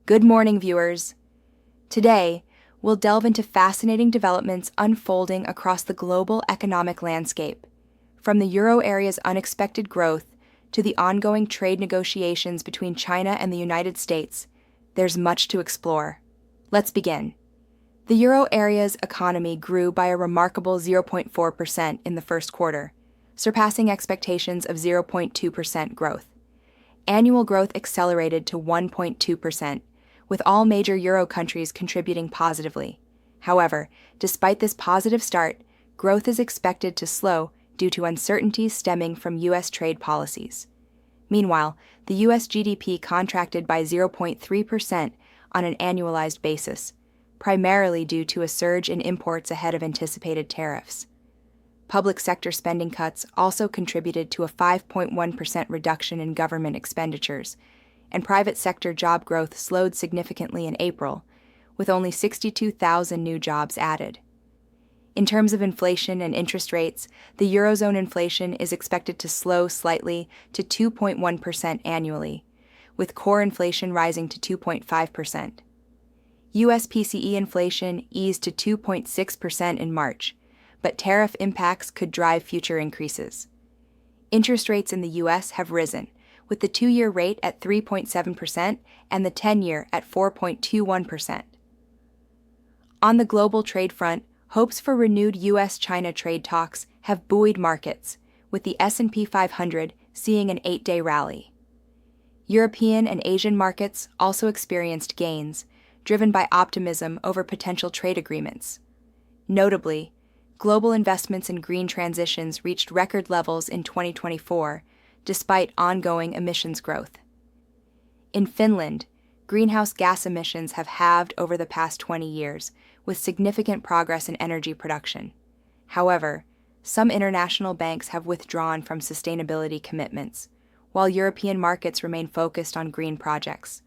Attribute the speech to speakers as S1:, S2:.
S1: Good morning, viewers. Today, we'll delve into fascinating developments unfolding across the global economic landscape, from the euro area's unexpected growth to the ongoing trade negotiations between China and the United States. There's much to explore. Let's begin. The euro area's economy grew by a remarkable 0.4% in the first quarter, surpassing expectations of 0.2% growth. Annual growth accelerated to 1.2%, with all major euro countries contributing positively. However, despite this positive start, growth is expected to slow due to uncertainties stemming from U.S. trade policies. Meanwhile, the U.S. GDP contracted by 0.3% on an annualized basis, primarily due to a surge in imports ahead of anticipated tariffs. Public sector spending cuts also contributed to a 5.1% reduction in government expenditures, and private sector job growth slowed significantly in April, with only 62,000 new jobs added. In terms of inflation and interest rates, the Eurozone inflation is expected to slow slightly to 2.1% annually, with core inflation rising to 2.5%. U.S. PCE inflation eased to 2.6% in March, but tariff impacts could drive future increases. Interest rates in the U.S. have risen, with the 2-year rate at 3.7% and the 10-year at 4.21%. On the global trade front, hopes for renewed U.S.-China trade talks have buoyed markets, with the S&P 500 seeing an 8-day rally. European and Asian markets also experienced gains, driven by optimism over potential trade agreements. Notably, global investments in green transitions reached record levels in 2024, despite ongoing emissions growth. In Finland, greenhouse gas emissions have halved over the past 20 years, with significant progress in energy production. However, some international banks have withdrawn from sustainability commitments, while European markets remain focused on green projects.